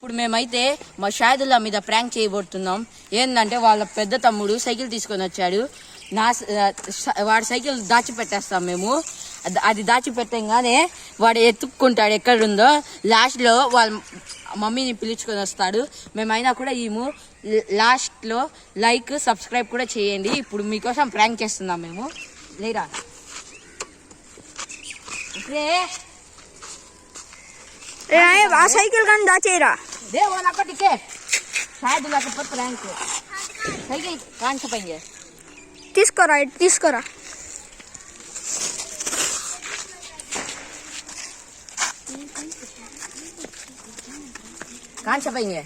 ఇప్పుడు మేమైతే మా షాదుల్లా మీద ప్రాంక్ చేయబోతున్నాం. ఏంటంటే వాళ్ళ పెద్ద తమ్ముడు సైకిల్ తీసుకొని వచ్చాడు. వాడి సైకిల్ దాచిపెట్టేస్తాం మేము. అది దాచిపెట్టంగానే వాడు ఎత్తుక్కుంటాడు ఎక్కడుందో. లాస్ట్లో వాళ్ళ మమ్మీని పిలుచుకొని వస్తాడు. మేమైనా కూడా లాస్ట్లో లైక్ సబ్స్క్రైబ్ కూడా చేయండి. ఇప్పుడు మీకోసం ప్రాంక్ చేస్తున్నాం మేము. లేరా ఆ సైకిల్ కానీ దాచేయరా దేవాలకే షాదుల్లా ప్రాంక్ సైకిల్ కాంచపోయింది. తీసుకోరా తీసుకోరా. कहाँ छपेंगे?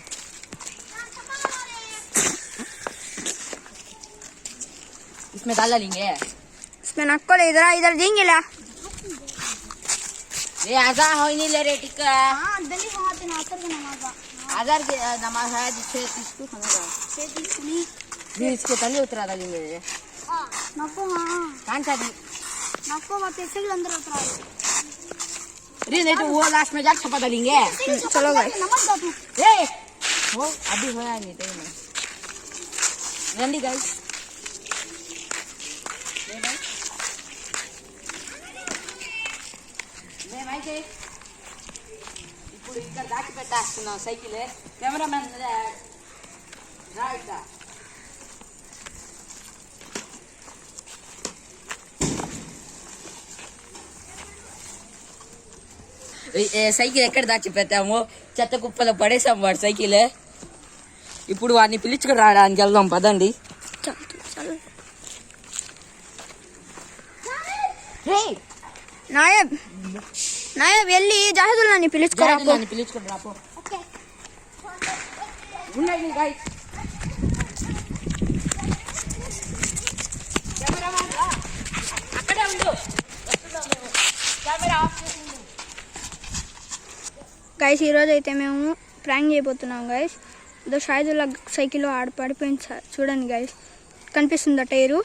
इसमें ताला लेंगे. इसमें नक्को ले इधर देंगे ला. ये ऐसा हो ही नहीं ले रहे टिक्का. हाँ दली वहाँ पे नातर के नमाज़. आज़ार के नमाज है जिससे इसको समझा. ये इसके तले उतरा डालेंगे. हाँ नक्को हाँ. कहाँ छपी? नक्को वहाँ पे से अंदर उतरा. अरे नहीं तो वो लास्ट में जाके छपा डालेंगे. चलो भाई. ए वो अभी होया नहीं टाइम में. रंडी गाइस. ले भाई के. ఇప్పుడు ఇక్కడ దాచి పెట్టేస్తున్నాం సైకిల్. Cameraman right. సైకిల్ ఎక్కడ దాచిపెట్టాము? చెత్త కుప్పలో పడేసాం వాడి సైకిల్. ఇప్పుడు వాడిని పిలుచుకుని రావడానికి వెళ్దాం పదండి. నాయబ్ నాయబ్ వెళ్ళి జహదుల్లాని పిలుచుకురా. పిలుచుకుని రాపో. ఉండండి గైస్. అక్కడే ఉండు. కెమెరా ఆఫ్ చేసి. గైస్ ఈరోజు అయితే మేము ప్రాంక్ చేయబోతున్నాం గైస్. ఇదో షాదుల్లా సైకిల్ పడిపోయింది సార్. చూడండి గైస్, కనిపిస్తుందా టైరు?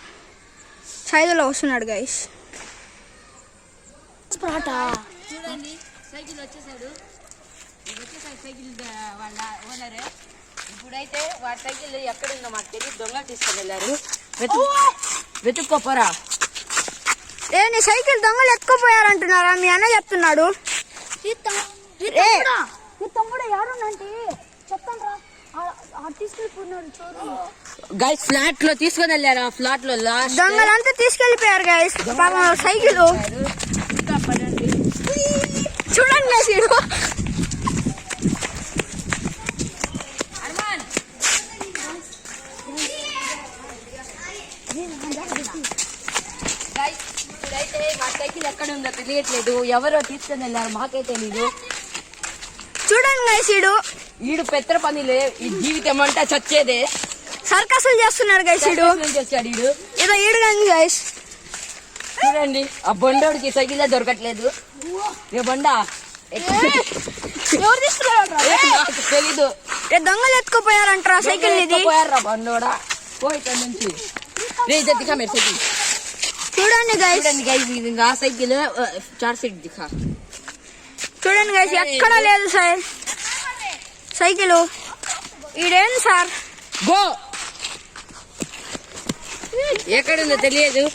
షాదుల్లా వస్తున్నాడు గైస్. చూడండి సైకిల్ వచ్చేసాడు. సైకిల్ వాళ్ళ ఓనరే. ఇప్పుడైతే వాడి సైకిల్ ఎక్కడుందో మాకు తెలియదు. దొంగ తీసుకొని వెళ్ళారు. వెతుక్కోపోరా. నీ సైకిల్ దొంగలు ఎత్తుకుపోయారంటున్నారా? మీ అన్న చెప్తున్నాడు. గైస్ ఫ్లాట్ లో తీసుకొని వెళ్ళారు. ఫ్లాట్ లో లాస్ట్ దొంగలంతా తీసుకెళ్లిపోయారు గైస్. సైకిల్ చూడండి గైస్. ఇప్పుడైతే మా సైకిల్ ఎక్కడ ఉందో తెలియట్లేదు. ఎవరో తీసుకొని వెళ్ళారు, మాకే తెలీదు. చూడండి గైస్, ఈడు పెద్ద పనిలే. ఈ జీవితం అంతా చచ్చేదే. సర్కస్లు చేస్తున్నాడు గైస్. వచ్చాడు ఈడు. ఏదో ఈడు కానీ గైస్. చూడండి ఆ బండోడికి సైకిల్ దొరకట్లేదు. ఏ బండ ఎవరు తీసుకున్నారు? తెలీదు. దొంగలు ఎత్తుకుపోయారంటారా సైకిల్? ఇది పోయారా బండోడా? పోయి ఇక్కడ నుంచి దిఖా మేర సైకిల్. చూడండి గైస్. చూడండి గైస్, ఇది ఆ సైకిల్ 4 సీట్ దిఖా. చూడండి గైస్, ఎక్కడా లేదు సార్ సైకిల్. ఈడేంది సార్? గో ఎక్కడుందో తెలియదు.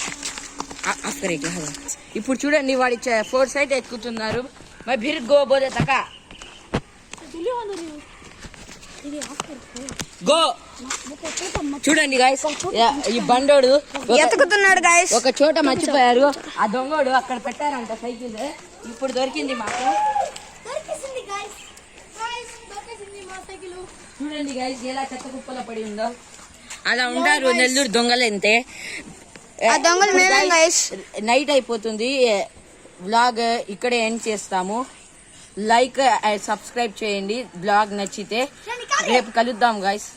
ఇప్పుడు చూడండి వాడి 4 సైడ్ ఎక్కుతున్నారు. మరి ఫిర్ గో బోలే తక గో. చూడండి గైస్, ఈ బండోడు ఎత్తుకుతున్నాడు గైస్. ఒక చోట మర్చిపోయారు. ఆ దొంగోడు అక్కడ పెట్టారంట సైకిల్. ఇప్పుడు దొరికింది మాకు. చూడండి గైస్ ఎలా చెత్త కుప్పలో పడి ఉందో. అలా ఉంటారు నెల్లూరు దొంగలు. అంతే. నైట్ అయిపోతుంది. వ్లాగ్ ఇక్కడే ఎండ్ చేస్తాము. లైక్ సబ్స్క్రైబ్ చేయండి. బ్లాగ్ నచ్చితే. రేపు కలుద్దాం గైస్.